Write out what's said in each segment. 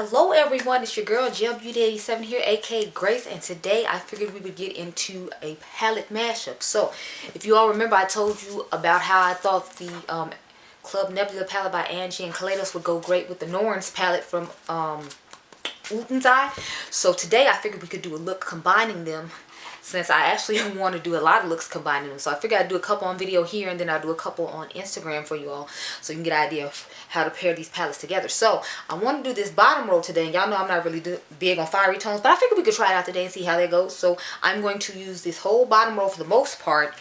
Hello everyone, it's your girl Gel Beauty 87 here, aka Grace, and today I figured we would get into a palette mashup. So if you all remember, I told you about how I thought the Club Nebula palette by Angie and Kaledios would go great with the Norn's palette from Oden's Eye. So today I figured we could do a look combining them, since I actually want to do a lot of looks combining them. So I figured I'd do a couple on video here, and then I'll do a couple on Instagram for you all, so you can get an idea of how to pair these palettes together. So I want to do this bottom row today, and y'all know I'm not really big on fiery tones, but I figured we could try it out today and see how that goes. So I'm going to use this whole bottom row for the most part,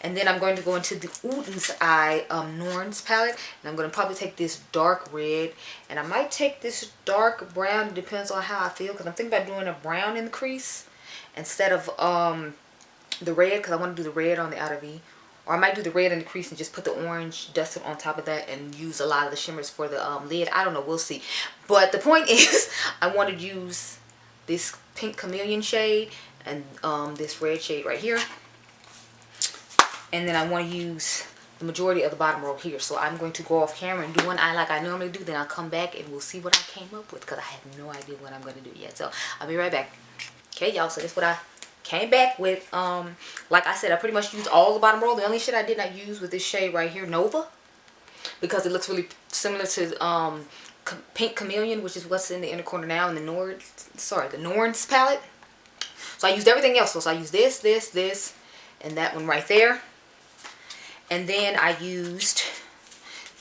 and then I'm going to go into the Oden's Eye Norn's palette, and I'm going to probably take this dark red, and I might take this dark brown. It depends on how I feel, because I'm thinking about doing a brown in the crease instead of the red, because I want to do the red on the outer V. Or I might do the red in the crease and just put the orange dusted on top of that and use a lot of the shimmers for the lid. I don't know, we'll see. But the point is, I want to use this pink chameleon shade and this red shade right here. And then I want to use the majority of the bottom row here. So I'm going to go off camera and do one eye like I normally do. Then I'll come back and we'll see what I came up with, because I have no idea what I'm going to do yet. So I'll be right back. Okay, y'all, so that's what I came back with. Like I said, I pretty much used all the bottom row. The only shade I did not use was this shade right here, Nova, because it looks really similar to Pink Chameleon, which is what's in the inner corner now in the Norn's palette. So I used everything else. So I used this, and that one right there. And then I used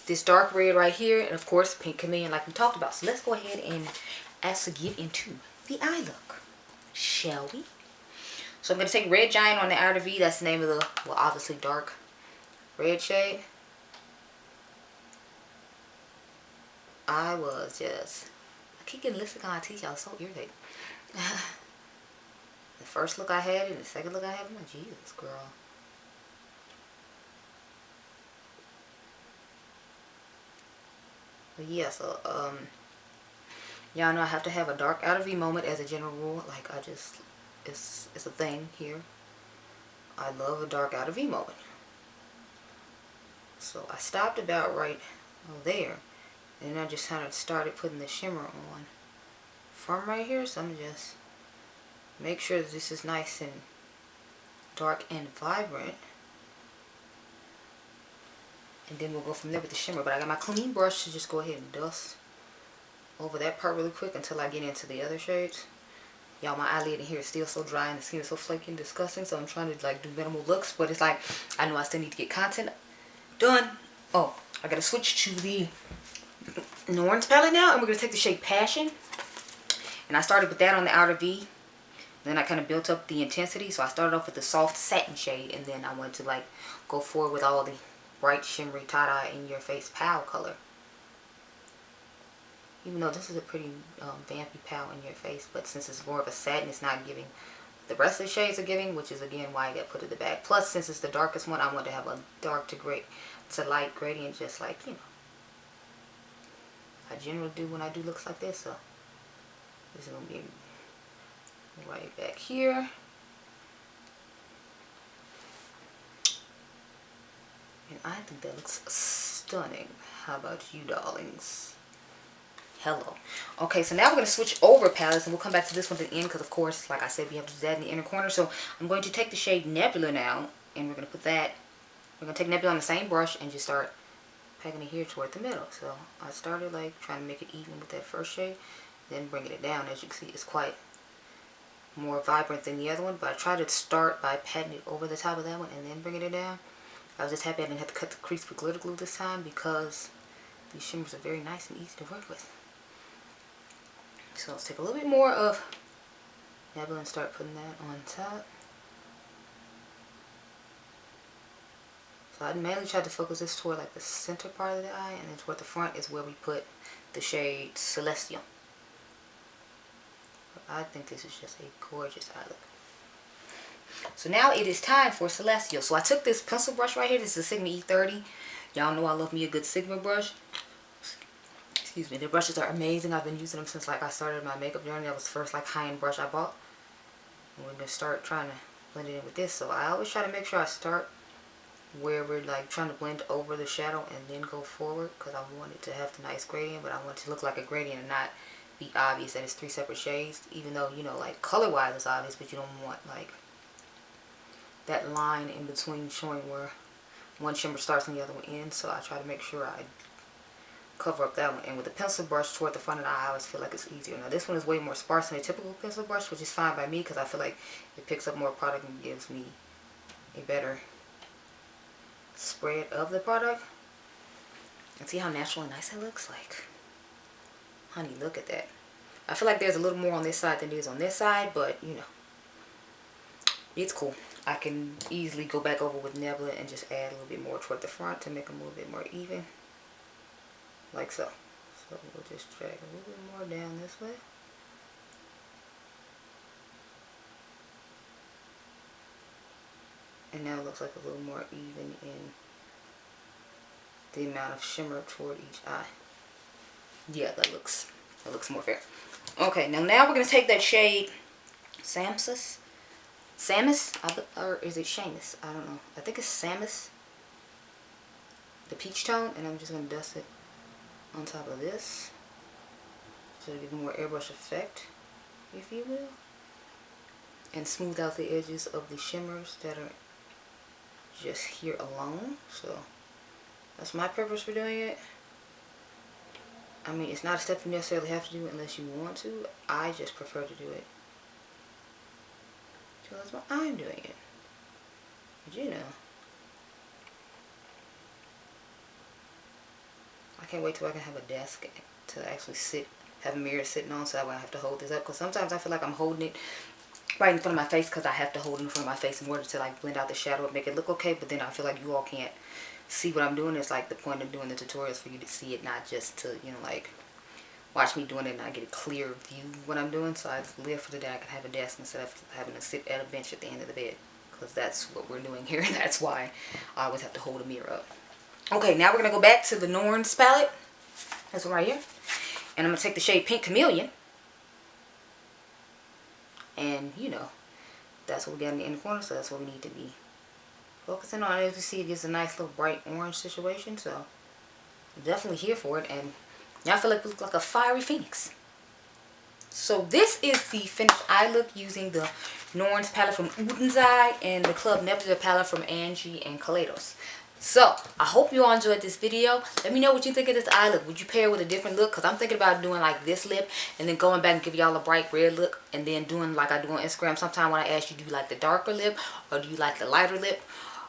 this dark red right here, and of course Pink Chameleon like we talked about. So let's go ahead and actually get into the eye look, shall we? So I'm going to take Red Giant on the outer V. That's the name of the, well, obviously dark red shade. I keep getting lipstick on my teeth, y'all. So irritating. The first look I had and the second look I had, my Jesus, girl. But yeah, so, y'all know I have to have a dark outer V moment as a general rule. Like, it's a thing here. I love a dark outer V moment. So I stopped about right there, and I just kind of started putting the shimmer on from right here. So I'm gonna just make sure that this is nice and dark and vibrant, and then we'll go from there with the shimmer. But I got my clean brush to just go ahead and dust over that part really quick until I get into the other shades. Y'all, my eyelid in here is still so dry and the skin is so flaky and disgusting, so I'm trying to like do minimal looks, but it's like I know I still need to get content done. Oh, I gotta switch to the Norn's palette now, and we're gonna take the shade Passion, and I started with that on the outer V. Then I kind of built up the intensity, so I started off with the soft satin shade, and then I wanted to like go forward with all the bright shimmery tie-dye in your face pal color. Even though this is a pretty vampy pal in your face, but since it's more of a satin, it's not giving the rest of the shades are giving, which is again why I got put in the bag. Plus, since it's the darkest one, I want to have a dark to light gradient, just like, you know, I generally do when I do looks like this. So this is gonna be right back here, and I think that looks stunning. How about you, darlings? Hello. Okay, so now we're going to switch over palettes, and we'll come back to this one at the end, because of course, like I said, we have to do that in the inner corner. So I'm going to take the shade Nebula now, and we're going to put that, we're going to take Nebula on the same brush and just start packing it here toward the middle. So I started like trying to make it even with that first shade, then bringing it down. As you can see, it's quite more vibrant than the other one, but I tried to start by patting it over the top of that one and then bringing it down. I was just happy I didn't have to cut the crease with glitter glue this time, because these shimmers are very nice and easy to work with. So let's take a little bit more of Nebula and start putting that on top. So I mainly tried to focus this toward like the center part of the eye, and then toward the front is where we put the shade Celestial. But I think this is just a gorgeous eye look. So now it is time for Celestial. So I took this pencil brush right here. This is a Sigma E30. Y'all know I love me a good Sigma brush. Excuse me, the brushes are amazing. I've been using them since like I started my makeup journey. That was the first like high-end brush I bought. And we're going to start trying to blend it in with this. So I always try to make sure I start where we're like trying to blend over the shadow and then go forward, because I want it to have the nice gradient, but I want it to look like a gradient and not be obvious that it's 3 separate shades, even though, you know, like color wise it's obvious, but you don't want like that line in between showing where one shimmer starts and the other one ends. So I try to make sure I cover up that one. And with the pencil brush toward the front of the eye, I always feel like it's easier. Now this one is way more sparse than a typical pencil brush, which is fine by me because I feel like it picks up more product and gives me a better spread of the product. And see how natural and nice it looks? Like, honey, look at that. I feel like there's a little more on this side than there is on this side, but you know, it's cool. I can easily go back over with Nebula and just add a little bit more toward the front to make them a little bit more even. Like so. So we'll just drag a little bit more down this way. And now it looks like a little more even in the amount of shimmer toward each eye. Yeah, that looks more fair. Okay, now we're going to take that shade Samus, or is it Shamus? I don't know. I think it's Samus, the peach tone, and I'm just going to dust it on top of this so to give more airbrush effect, if you will, and smooth out the edges of the shimmers that are just here alone. So that's my purpose for doing it. I mean, it's not a step you necessarily have to do unless you want to. I just prefer to do it. So that's why I'm doing it. But you know, I can't wait till I can have a desk to actually sit, have a mirror sitting on, so that way I have to hold this up. Because sometimes I feel like I'm holding it right in front of my face because I have to hold it in front of my face in order to like blend out the shadow and make it look okay. But then I feel like you all can't see what I'm doing. It's like the point of doing the tutorials for you to see it, not just to, you know, like watch me doing it and I get a clear view of what I'm doing. So I live for the day I can have a desk instead of having to sit at a bench at the end of the bed, because that's what we're doing here, and that's why I always have to hold a mirror up. Okay, now we're going to go back to the Norn's palette. This one right here. And I'm going to take the shade Pink Chameleon. And, you know, that's what we got in the inner corner, so that's what we need to be focusing on. As you see, it gives a nice little bright orange situation, so I'm definitely here for it. And now I feel like we look like a fiery phoenix. So this is the finished eye look using the Norn's palette from Oden's Eye and the Club Nebula palette from Angie and Kaledios. So, I hope you all enjoyed this video. Let me know what you think of this eye look. Would you pair it with a different look? Because I'm thinking about doing like this lip and then going back and give y'all a bright red look. And then doing like I do on Instagram. Sometime when I ask you, do you like the darker lip or do you like the lighter lip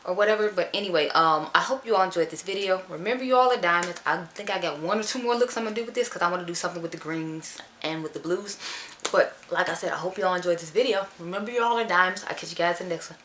or whatever. But anyway, I hope you all enjoyed this video. Remember, you all are diamonds. I think I got 1 or 2 more looks I'm going to do with this because I want to do something with the greens and with the blues. But like I said, I hope you all enjoyed this video. Remember, you all are diamonds. I'll catch you guys in the next one.